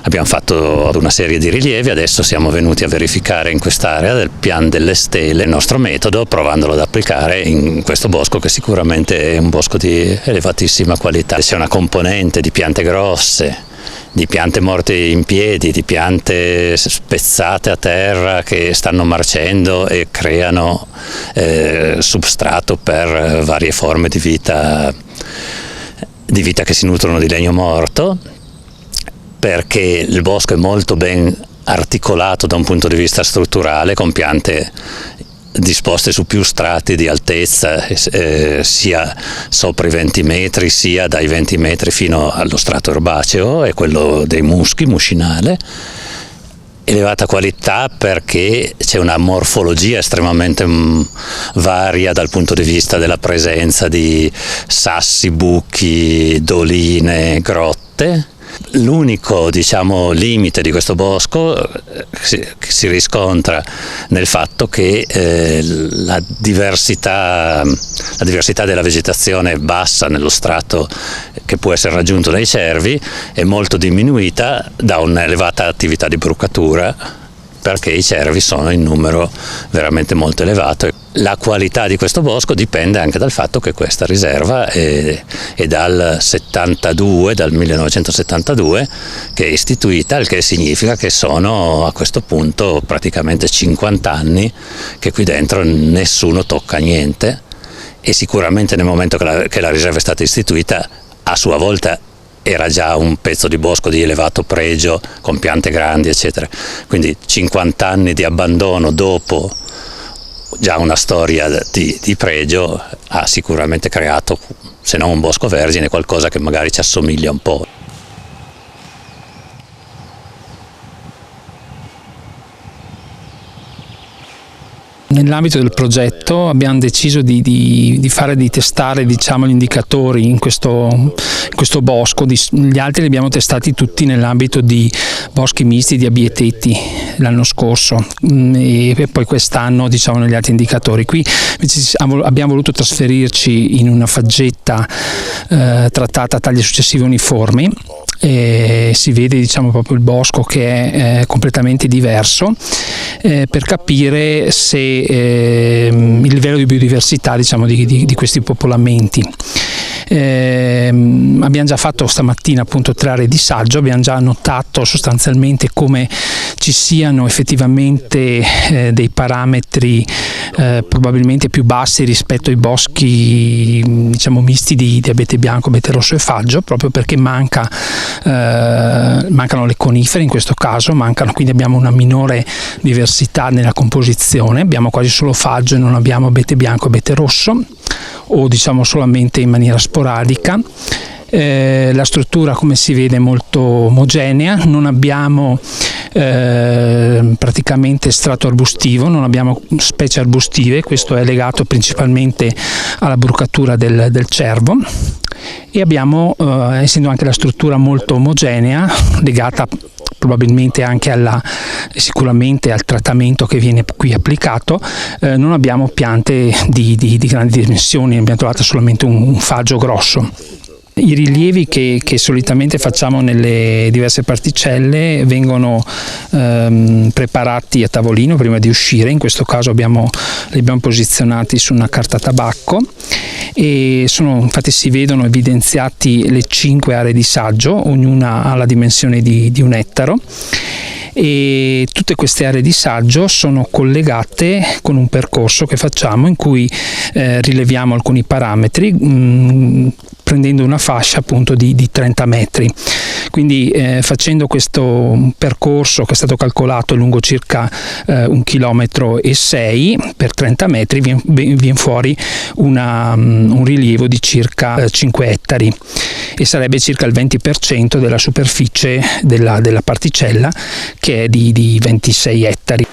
Abbiamo fatto una serie di rilievi, adesso siamo venuti a verificare in quest'area del Pian delle Stele il nostro metodo, provandolo ad applicare in questo bosco, che sicuramente è un bosco di elevatissima qualità. C'è una componente di piante grosse, di piante morte in piedi, di piante spezzate a terra che stanno marcendo e creano substrato per varie forme di vita che si nutrono di legno morto, perché il bosco è molto ben articolato da un punto di vista strutturale, con piante disposte su più strati di altezza, sia sopra i 20 metri sia dai 20 metri fino allo strato erbaceo e quello dei muschi, muscinale. Elevata qualità perché c'è una morfologia estremamente varia dal punto di vista della presenza di sassi, buchi, doline, grotte. L'unico, limite di questo bosco si riscontra nel fatto che la diversità della vegetazione bassa nello strato che può essere raggiunto dai cervi è molto diminuita da un'elevata attività di brucatura, perché i cervi sono in numero veramente molto elevato. La qualità di questo bosco dipende anche dal fatto che questa riserva è dal 1972 che è istituita, il che significa che sono a questo punto praticamente 50 anni che qui dentro nessuno tocca niente, e sicuramente nel momento che la riserva è stata istituita a sua volta era già un pezzo di bosco di elevato pregio con piante grandi eccetera, quindi 50 anni di abbandono dopo già una storia di pregio ha sicuramente creato, se non un bosco vergine, qualcosa che magari ci assomiglia un po'. Nell'ambito del progetto abbiamo deciso di testare gli indicatori in questo bosco. Gli altri li abbiamo testati tutti nell'ambito di boschi misti di abbieteti l'anno scorso, e poi quest'anno negli altri indicatori. Qui abbiamo voluto trasferirci in una faggeta trattata a tagli successivi uniformi, e si vede proprio il bosco che è completamente diverso, per capire se il livello di biodiversità di questi popolamenti. Abbiamo già fatto stamattina appunto 3 aree di saggio, abbiamo già notato sostanzialmente come ci siano effettivamente dei parametri probabilmente più bassi rispetto ai boschi misti di abete bianco, abete rosso e faggio, proprio perché mancano le conifere in questo caso, quindi abbiamo una minore diversità nella composizione, abbiamo quasi solo faggio e non abbiamo abete bianco, abete rosso, o solamente in maniera sporadica. La struttura, come si vede, è molto omogenea, non abbiamo praticamente strato arbustivo, non abbiamo specie arbustive, questo è legato principalmente alla brucatura del cervo, e abbiamo, essendo anche la struttura molto omogenea, legata probabilmente anche sicuramente al trattamento che viene qui applicato, non abbiamo piante di grandi dimensioni, abbiamo trovato solamente un faggio grosso. I rilievi che solitamente facciamo nelle diverse particelle vengono preparati a tavolino prima di uscire. In questo caso li abbiamo posizionati su una carta tabacco, e infatti si vedono evidenziati le 5 aree di saggio, ognuna ha la dimensione di 1 ettaro, e tutte queste aree di saggio sono collegate con un percorso che facciamo in cui rileviamo alcuni parametri prendendo una fascia appunto di 30 metri. Quindi facendo questo percorso, che è stato calcolato lungo circa 1,6 km per 30 metri, viene fuori un rilievo di circa 5 ettari, e sarebbe circa il 20% della superficie della particella, che è di 26 ettari.